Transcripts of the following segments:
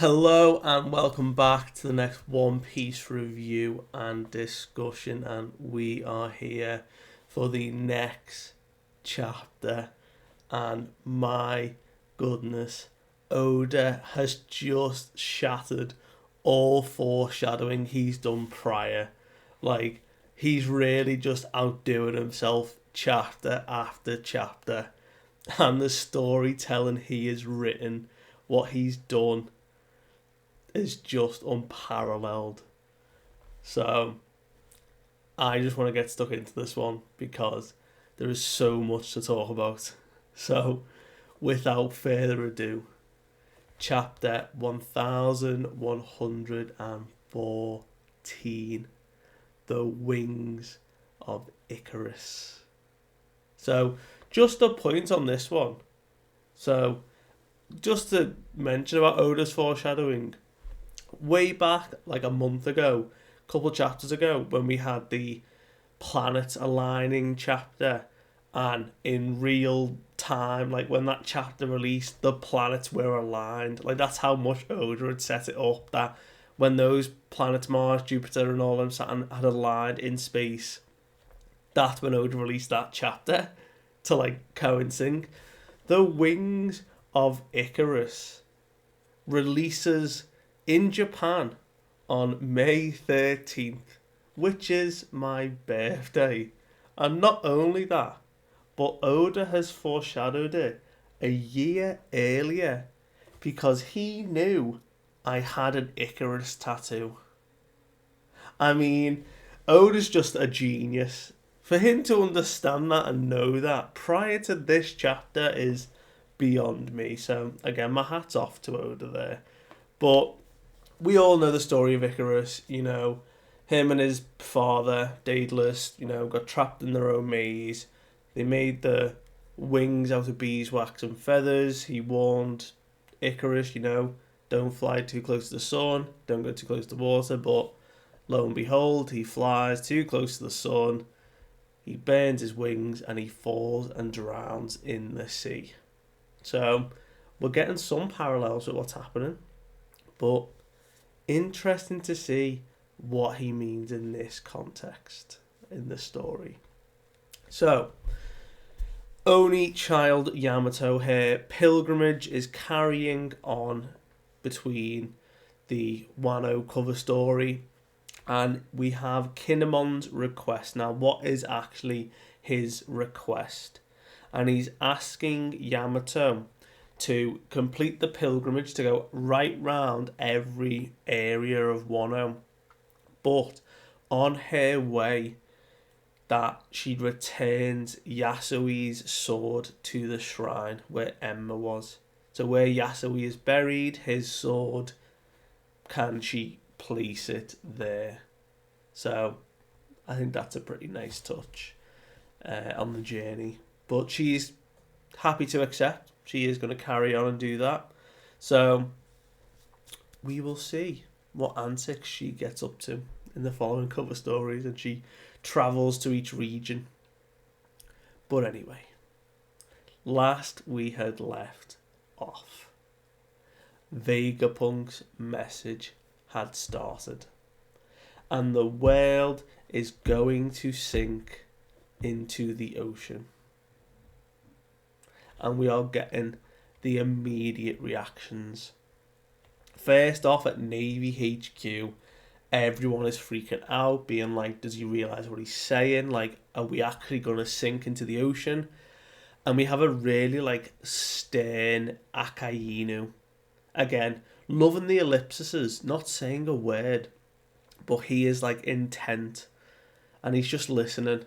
Hello and welcome back to the next One Piece review and discussion, and we are here for the next chapter. And my goodness, Oda has just shattered all foreshadowing he's done prior. Like, he's really just outdoing himself chapter after chapter, and the storytelling he has written, what he's done is just unparalleled. So I just want to get stuck into this one because there is so much to talk about. So without further ado, chapter 1114, The Wings of Icarus. So just a point on this one. So just to mention about Oda's foreshadowing, way back like a month ago, a couple chapters ago, when we had the planets aligning chapter, and in real time, like when that chapter released, the planets were aligned. Like that's how much Oda had set it up, that when those planets, Mars, Jupiter, and all them Saturn, had aligned in space, that's when Oda released that chapter to like coincide. The Wings of Icarus releases in Japan on May 13th, which is my birthday. And not only that, but Oda has foreshadowed it a year earlier because he knew I had an Icarus tattoo. I mean, Oda's just a genius. For him to understand that and know that prior to this chapter is beyond me. So, again, my hat's off to Oda there. But we all know the story of Icarus, him and his father, Daedalus, got trapped in their own maze. They made the wings out of beeswax and feathers. He warned Icarus, don't fly too close to the sun, don't go too close to water, but lo and behold, he flies too close to the sun, he burns his wings, and he falls and drowns in the sea. So, we're getting some parallels with what's happening, but interesting to see what he means in this context in the story. So, Oni Child Yamato here, pilgrimage is carrying on between the Wano cover story, and we have Kinemon's request. Now, what is actually his request? And he's asking Yamato to complete the pilgrimage to go right round every area of Wano. But on her way, that she returns Yasui's sword to the shrine where Emma was. So where Yasui is buried, his sword, can she place it there? So I think that's a pretty nice touch on the journey. But she's happy to accept. She is going to carry on and do that. So we will see what antics she gets up to in the following cover stories, and she travels to each region. But anyway, last we had left off, Vegapunk's message had started, and the world is going to sink into the ocean. And we are getting the immediate reactions. First off, at Navy HQ, everyone is freaking out, being like, does he realise what he's saying? Like, are we actually going to sink into the ocean? And we have a really, stern Akainu. Again, loving the ellipses, not saying a word, but he is, intent. And he's just listening,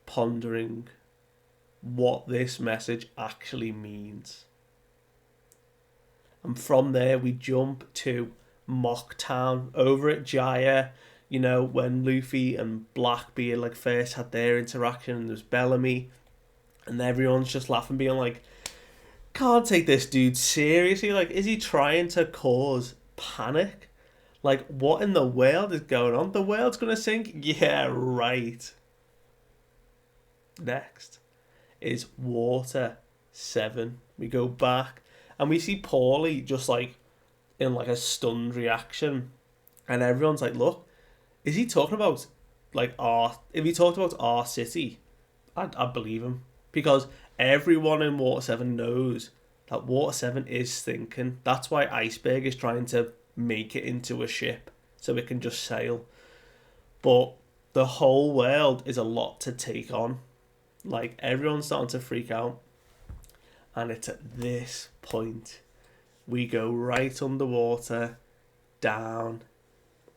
pondering what this message actually means. And from there, we jump to Mocktown over at Jaya, when Luffy and Blackbeard first had their interaction, and there's Bellamy, and everyone's just laughing, being like, can't take this dude seriously. Is he trying to cause panic? What in the world is going on? The world's gonna sink? Yeah, right. Next is Water 7. We go back and we see Paulie just in like a stunned reaction, and everyone's like, "Look, is he talking about like our? If he talked about our city, I'd believe him because everyone in Water 7 knows that Water 7 is thinking. That's why Iceberg is trying to make it into a ship so it can just sail. But the whole world is a lot to take on. Like, everyone's starting to freak out. And it's at this point we go right underwater, down,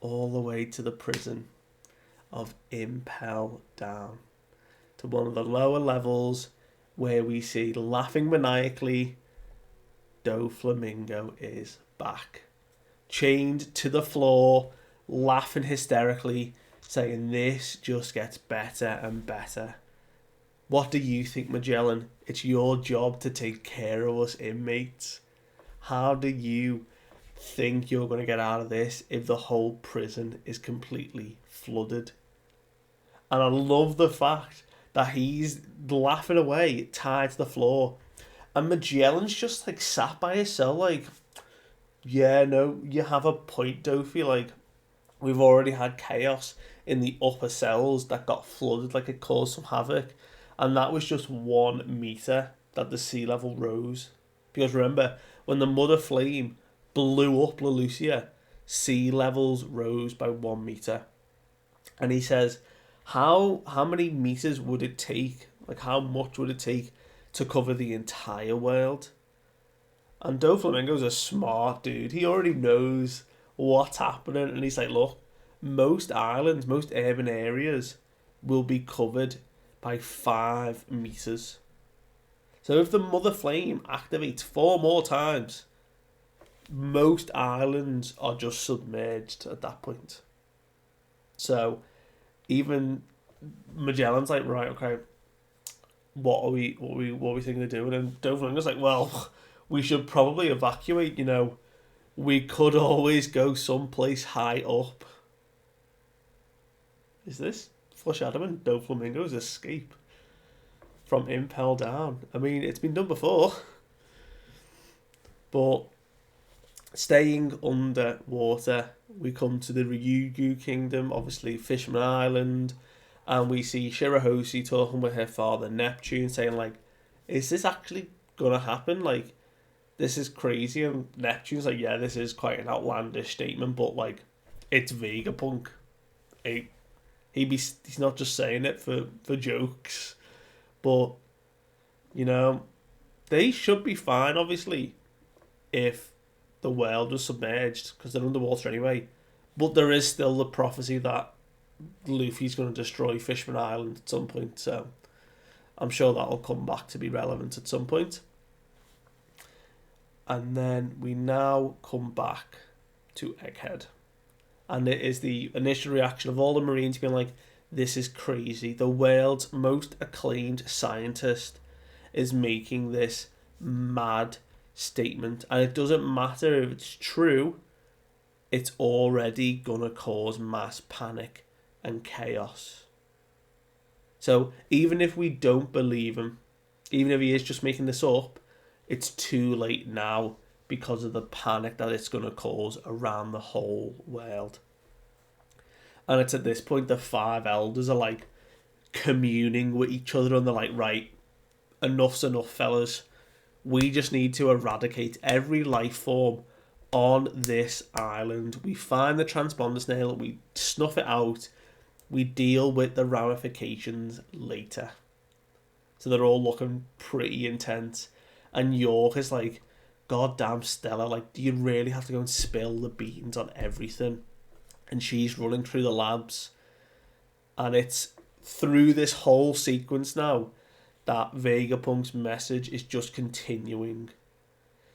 all the way to the prison of Impel Down, to one of the lower levels where we see, laughing maniacally, Doflamingo is back. Chained to the floor, laughing hysterically, saying this just gets better and better. What do you think, Magellan? It's your job to take care of us inmates. How do you think you're going to get out of this if the whole prison is completely flooded? And I love the fact that he's laughing away, tied to the floor. And Magellan's just like sat by himself, like, yeah, no, you have a point, Dofi. Like, we've already had chaos in the upper cells that got flooded, like it caused some havoc. And that was just 1 meter that the sea level rose. Because remember, when the Mother Flame blew up Lelucia, sea levels rose by 1 meter. And he says, how many meters would it take? Like, how much would it take to cover the entire world? And Doflamingo's a smart dude. He already knows what's happening. And he's like, look, most islands, most urban areas will be covered by 5 meters. So if the Mother Flame activates 4 more times, most islands are just submerged at that point. So even Magellan's like, right, okay, what are we thinking of doing? And Doflamingo's like, well, we should probably evacuate, you know. We could always go someplace high up. Is this foreshadowing Doflamingo's escape from Impel Down? I mean, it's been done before. But staying underwater, we come to the Ryukyu Kingdom, obviously Fisherman Island, and we see Shirahoshi talking with her father Neptune, saying like, is this actually gonna happen? Like, this is crazy. And Neptune's like, yeah, this is quite an outlandish statement, but like, it's Vegapunk. He's not just saying it for jokes. But, you know, they should be fine, obviously, if the world was submerged, because they're underwater anyway. But there is still the prophecy that Luffy's going to destroy Fishman Island at some point, so I'm sure that'll come back to be relevant at some point. And then we now come back to Egghead. And it is the initial reaction of all the Marines being like, this is crazy. The world's most acclaimed scientist is making this mad statement. And it doesn't matter if it's true, it's already going to cause mass panic and chaos. So even if we don't believe him, even if he is just making this up, it's too late now because of the panic that it's going to cause around the whole world. And it's at this point the 5 elders are like communing with each other, and they're like, right, enough's enough, fellas. We just need to eradicate every life form on this island. We find the transponder snail, we snuff it out, we deal with the ramifications later. So they're all looking pretty intense. And York is like, God damn, Stella, like, do you really have to go and spill the beans on everything? And she's running through the labs. And it's through this whole sequence now that Vegapunk's message is just continuing.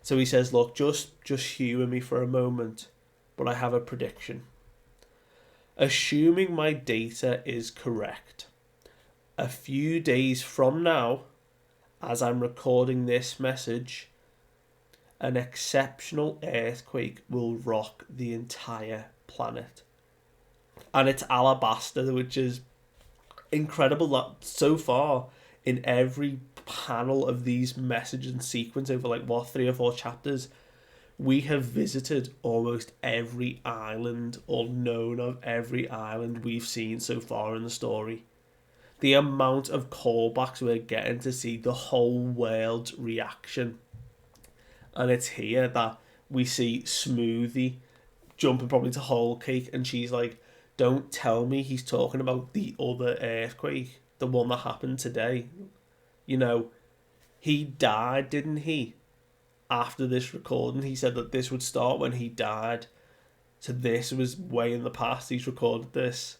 So he says, look, just humour me for a moment, but I have a prediction. Assuming my data is correct, a few days from now, as I'm recording this message, an exceptional earthquake will rock the entire planet. And it's Alabasta, which is incredible that so far in every panel of these messages and sequence over 3 or 4 chapters, We have visited almost every island or known of every island we've seen so far in the story. The amount of callbacks we're getting to see the whole world's reaction. And it's here that we see Smoothie jumping probably to Whole Cake, and she's like, don't tell me he's talking about the other earthquake, the one that happened today. You know, he died, didn't he? After this recording, he said that this would start when he died. So this was way in the past, he's recorded this.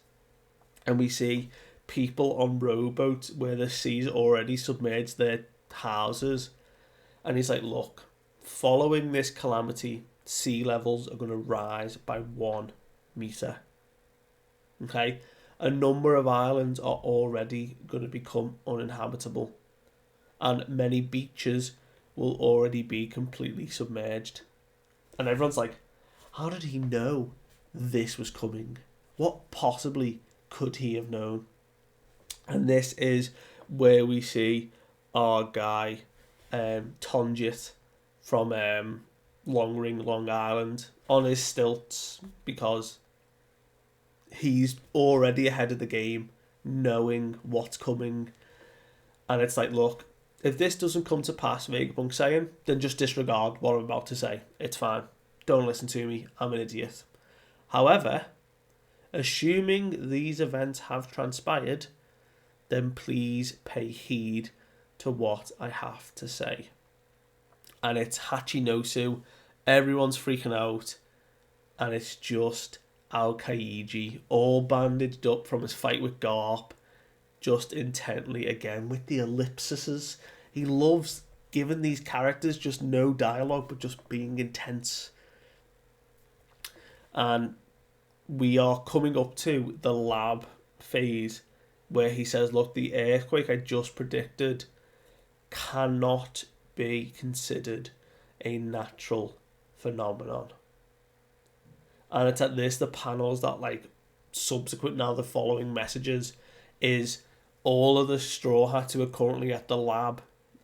And we see people on rowboats where the sea's already submerged their houses. And he's like, look, following this calamity, sea levels are going to rise by 1 metre. Okay? A number of islands are already going to become uninhabitable. And many beaches will already be completely submerged. And everyone's like, how did he know this was coming? What possibly could he have known? And this is where we see our guy, Tonjit, from Longring, Long Island, on his stilts, because he's already ahead of the game, knowing what's coming. And it's like, look, if this doesn't come to pass, Vegapunk saying, then just disregard what I'm about to say. It's fine. Don't listen to me. I'm an idiot. However, assuming these events have transpired, then please pay heed to what I have to say. And it's Hachinosu. Everyone's freaking out. And it's just Aokiji, all bandaged up from his fight with Garp, just intently again with the ellipses. He loves giving these characters just no dialogue, but just being intense. And we are coming up to the lab phase where he says, look, the earthquake I just predicted cannot be considered a natural phenomenon. And it's at this, the panels that like subsequent now the following messages is all of the Straw Hats who are currently at the lab,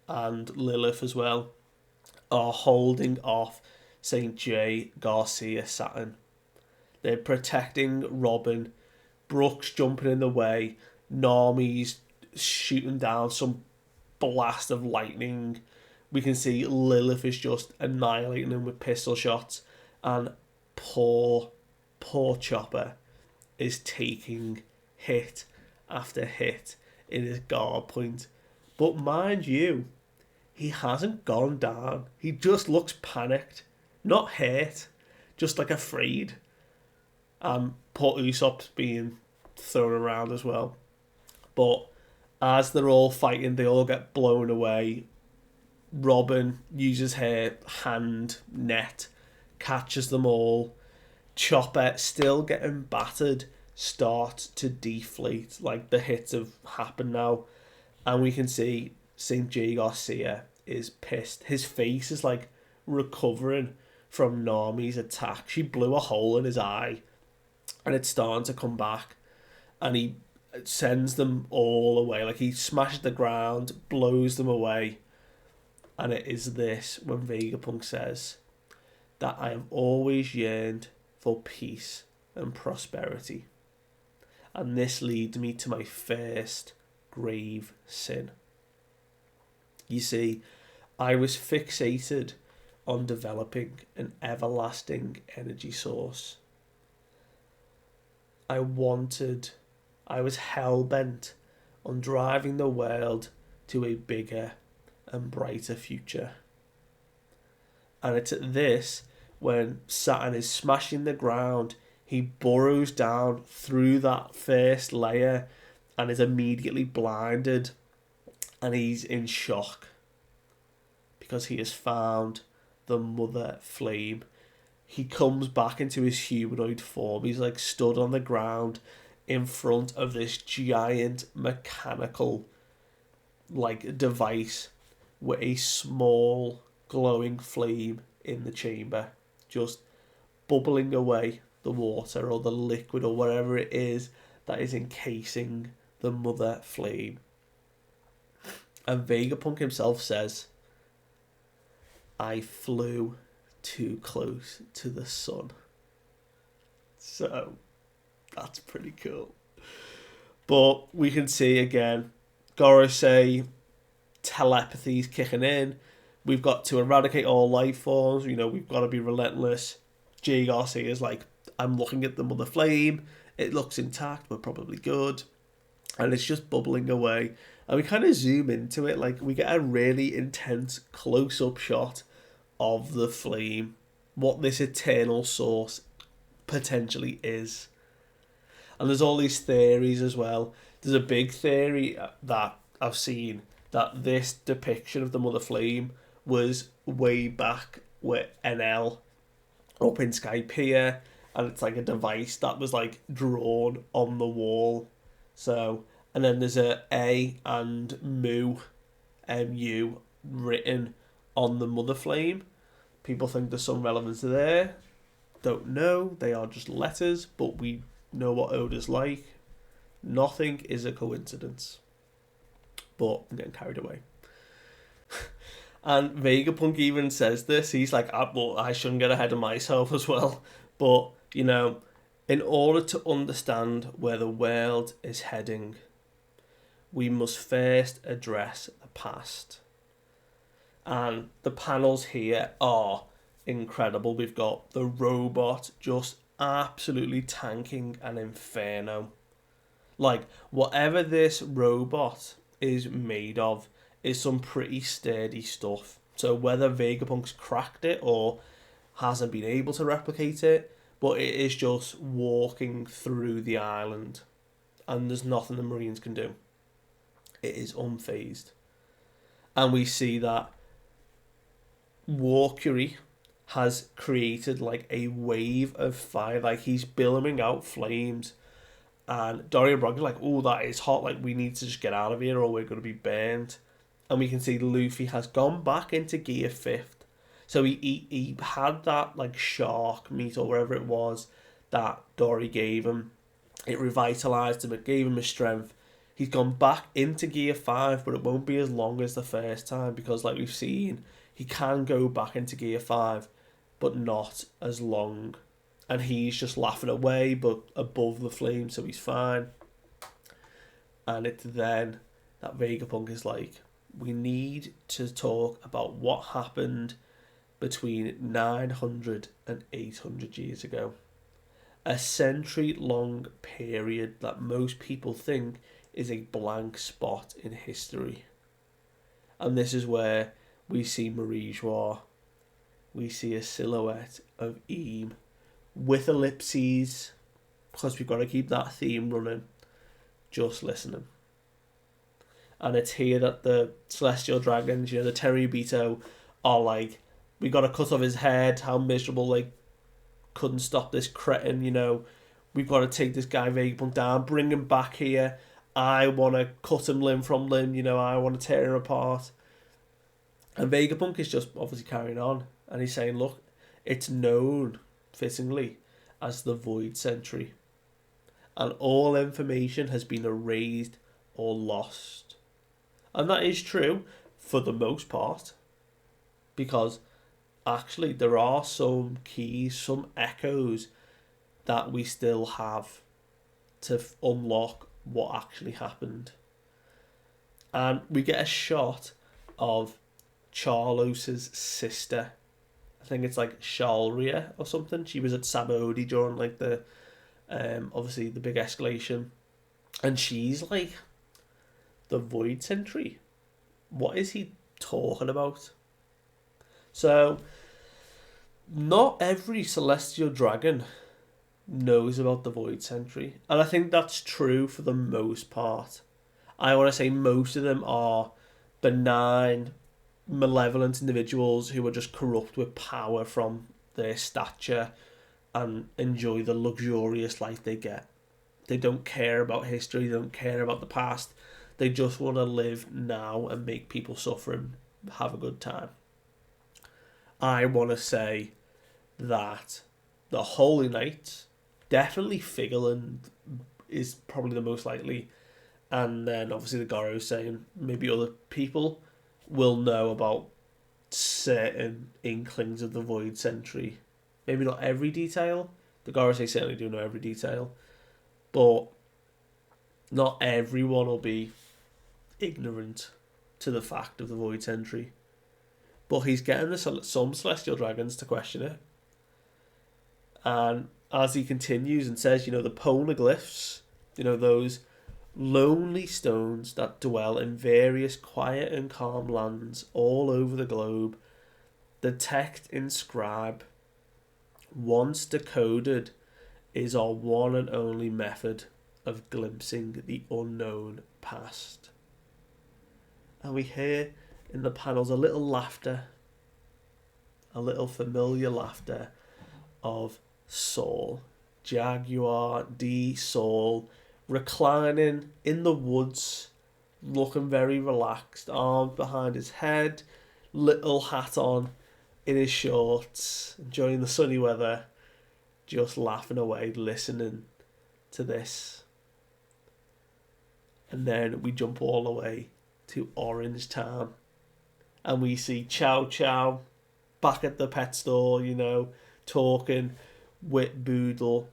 and Lilith as well, are holding off St. J. Garcia Saturn. They're protecting Robin. Brooks jumping in the way. Nami's shooting down some blast of lightning. We can see Lilith is just annihilating him with pistol shots. And poor Chopper is taking hit after hit in his guard point. But mind you, he hasn't gone down. He just looks panicked. Not hurt, just like afraid. Poor Usopp's being thrown around as well. But as they're all fighting, they all get blown away. Robin uses her hand net, catches them all. Chopper, still getting battered, starts to deflate. Like, the hits have happened now. And we can see St. J. Garcia is pissed. His face is like recovering from Nami's attack. She blew a hole in his eye and it's starting to come back. And he sends them all away. Like, he smashes the ground, blows them away. And it is this when Vegapunk says that I have always yearned for peace and prosperity. And this leads me to my first grave sin. You see, I was fixated on developing an everlasting energy source. I was hell-bent on driving the world to a bigger and brighter future. And it's at this, when Saturn is smashing the ground, he burrows down through that first layer and is immediately blinded, and he's in shock because he has found the mother flame. He comes back into his humanoid form. He's like stood on the ground in front of this giant mechanical like device with a small glowing flame in the chamber, just bubbling away the water or the liquid or whatever it is that is encasing the mother flame. And Vegapunk himself says, I flew too close to the sun. So that's pretty cool. But we can see again, Gorosei telepathy's kicking in. We've got to eradicate all life forms. We've got to be relentless. Jay Garcia is like, I'm looking at the mother flame. It looks intact, but probably good. And it's just bubbling away. And we kind of zoom into it. Like, we get a really intense close-up shot of the flame. What this eternal source potentially is. And there's all these theories as well. There's a big theory that I've seen that this depiction of the Mother Flame was way back with NL up in Skypiea, and it's like a device that was like drawn on the wall. So, and then there's A and MU written on the Mother Flame. People think there's some relevance there. Don't know. They are just letters, but we know what Oda's like. Nothing is a coincidence. But I'm getting carried away. And Vegapunk even says this. He's like, I shouldn't get ahead of myself as well. But, in order to understand where the world is heading, we must first address the past. And the panels here are incredible. We've got the robot just absolutely tanking an inferno. Like, whatever this robot is made of is some pretty sturdy stuff. So whether Vegapunk's cracked it or hasn't been able to replicate it, but it is just walking through the island and there's nothing the Marines can do. It is unfazed. And we see that Walkyrie has created like a wave of fire, like he's billowing out flames. And Dory and Bronco are like, oh, that is hot, like we need to just get out of here or we're going to be burnt. And we can see Luffy has gone back into gear 5th. So he had that like shark meat or wherever it was that Dory gave him. It revitalised him, it gave him his strength. He's gone back into gear 5, but it won't be as long as the first time because like we've seen, he can go back into gear 5, but not as long. And he's just laughing away, but above the flame, so he's fine. And it's then that Vegapunk is like, we need to talk about what happened between 900 and 800 years ago. A century-long period that most people think is a blank spot in history. And this is where we see Marie Joie. We see a silhouette of Eam with ellipses, because we've got to keep that theme running, just listening. And it's here that the Celestial Dragons, the Terubito, are like, we got to cut off his head, how miserable, like, couldn't stop this cretin, we've got to take this guy Vegapunk down, bring him back here, I want to cut him limb from limb, I want to tear him apart. And Vegapunk is just obviously carrying on, and he's saying, look, it's known, fittingly, as the Void Century. And all information has been erased or lost. And that is true for the most part. Because actually there are some keys, some echoes that we still have to unlock what actually happened. And we get a shot of Charlos's sister. I think it's like Shalria or something. She was at Sabaody during like the obviously the big escalation. And she's like, the Void Sentry? What is he talking about? So, not every Celestial Dragon knows about the Void Sentry. And I think that's true for the most part. I want to say most of them are benign, malevolent individuals who are just corrupt with power from their stature and enjoy the luxurious life they get. They don't care about history, they don't care about the past. They just want to live now and make people suffer and have a good time. I want to say that the Holy Knight, definitely Figaland is probably the most likely. And then obviously the Goro saying maybe other people will know about certain inklings of the Void Sentry. Maybe not every detail. The Gorosei certainly do know every detail. But not everyone will be ignorant to the fact of the Void Sentry. But he's getting some Celestial Dragons to question it. And as he continues and says, the poneglyphs, those lonely stones that dwell in various quiet and calm lands all over the globe, the text inscribed, once decoded, is our one and only method of glimpsing the unknown past. And we hear in the panels a little laughter, a little familiar laughter of Saul, Jaguar D. Saul, reclining in the woods, looking very relaxed, arms behind his head, little hat on, in his shorts, enjoying the sunny weather, just laughing away, listening to this. And then we jump all the way to Orange Town, and we see Chow Chow back at the pet store, talking with Boodle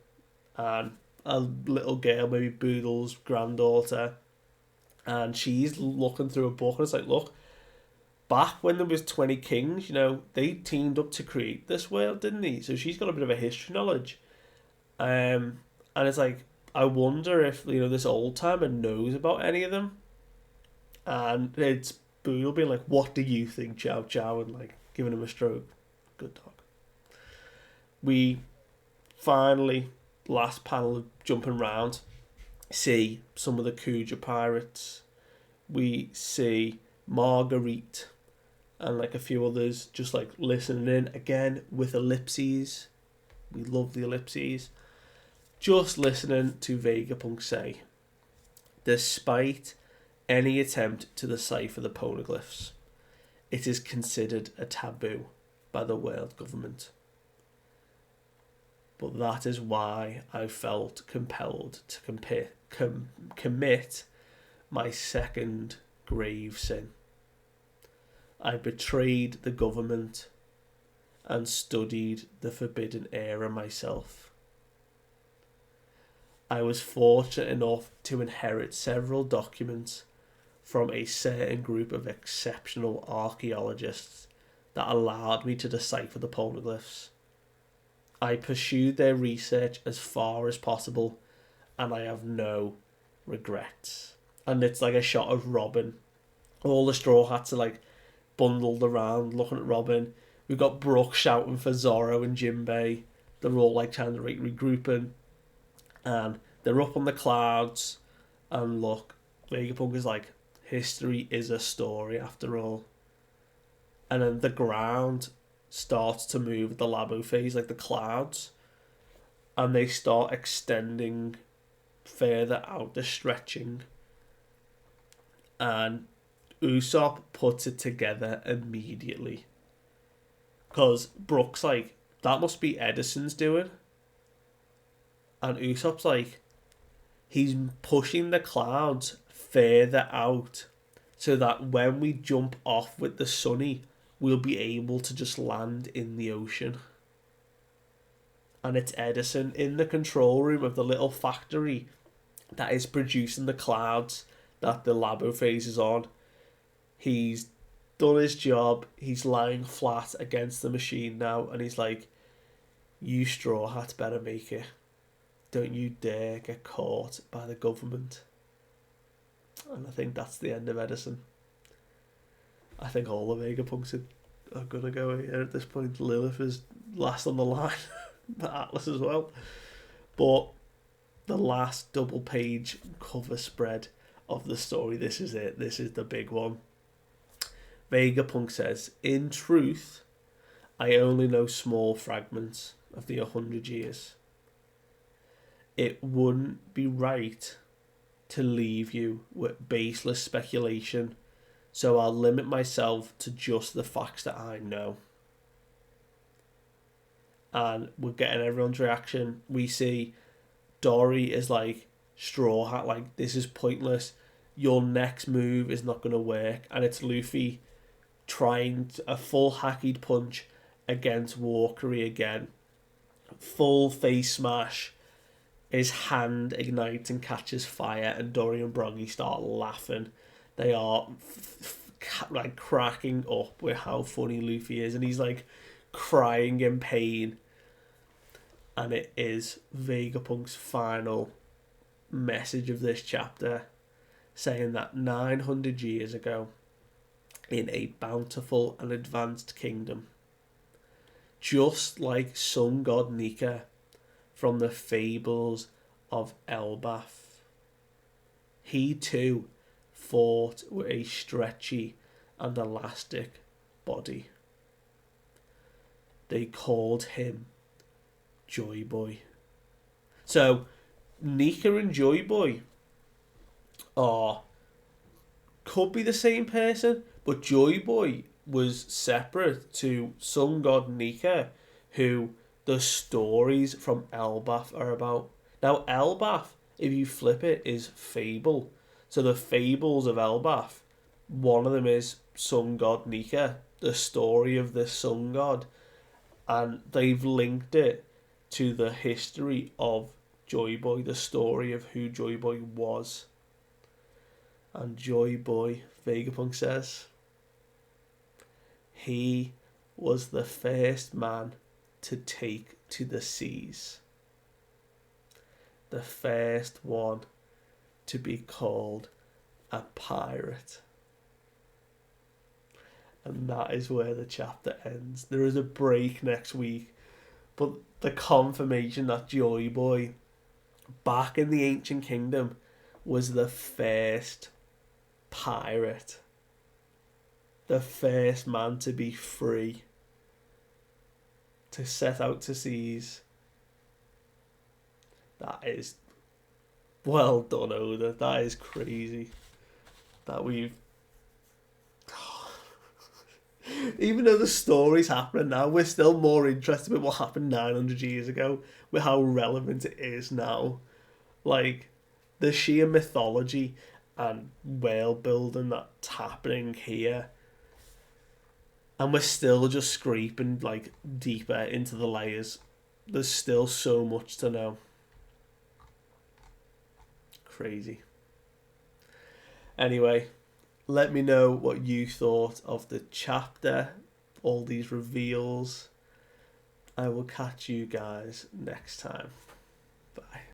and a little girl, maybe Boodle's granddaughter, and she's looking through a book, and it's like, look, back when there was 20 kings, they teamed up to create this world, didn't they? So she's got a bit of a history knowledge. And it's like, I wonder if, this old timer knows about any of them. And it's Boodle being like, what do you think, Chow Chow? And giving him a stroke. Good dog. We finally, last panel of jumping round, see some of the Kuja pirates. We see Marguerite and a few others just listening in, again with ellipses. We love the ellipses. Just listening to Vegapunk say, despite any attempt to decipher the poneglyphs, it is considered a taboo by the world government. But that is why I felt compelled to commit my second grave sin. I betrayed the government and studied the Forbidden Era myself. I was fortunate enough to inherit several documents from a certain group of exceptional archaeologists that allowed me to decipher the poneglyphs. I pursued their research as far as possible, and I have no regrets. And it's a shot of Robin. All the Straw Hats are bundled around looking at Robin. We've got Brooke shouting for Zorro and Jinbei. They're all trying to regrouping. And they're up on the clouds. And look, Vegapunk is history is a story after all. And then the ground starts to move at the Labo phase, the clouds. And they start extending further out, they're stretching. And Usopp puts it together immediately. Because Brooke's that must be Edison's doing. And Usopp's he's pushing the clouds further out so that when we jump off with the Sunny, we'll be able to just land in the ocean. And it's Edison in the control room of the little factory that is producing the clouds that the Labo phase is on. He's done his job. He's lying flat against the machine now, and he's like, you Straw Hats better make it. Don't you dare get caught by the government. And I think that's the end of Edison. I think all the Vegapunks are going to go here at this point. Lilith is last on the line. Atlas as well. But the last double page cover spread of the story, this is it. This is the big one. Vegapunk says, in truth, I only know small fragments of the 100 years. It wouldn't be right to leave you with baseless speculation, so I'll limit myself to just the facts that I know. And we're getting everyone's reaction. We see Dory is Straw Hat, this is pointless. Your next move is not going to work. And it's Luffy trying a full hacky punch against Walkery again. Full face smash. His hand ignites and catches fire, and Dory and Broggy start laughing. They are like cracking up with how funny Luffy is, and he's like crying in pain. And it is Vegapunk's final message of this chapter, saying that 900 years ago, in a bountiful and advanced kingdom, just like sun god Nika from the fables of Elbaf, he too fought with a stretchy and elastic body. They called him Joyboy. So Nika and Joyboy could be the same person, but Joyboy was separate to sun god Nika, who the stories from Elbaf are about. Now Elbaf, if you flip it, is fable. So the fables of Elbaf, one of them is sun god Nika, the story of the sun god, and they've linked it to the history of Joyboy, the story of who Joyboy was. And Joyboy, Vegapunk says, he was the first man to take to the seas. The first one to be called a pirate. And that is where the chapter ends. There is a break next week, but the confirmation that Joyboy, back in the ancient kingdom, was the first pirate. The first man to be free, to set out to seas. That is well done, Oda. That is crazy. That we've... Even though the story's happening now, we're still more interested in what happened 900 years ago, with how relevant it is now. Like, the sheer mythology and world building that's happening here. And we're still just scraping like deeper into the layers. There's still so much to know. Crazy. Anyway, let me know what you thought of the chapter, all these reveals. I will catch you guys next time.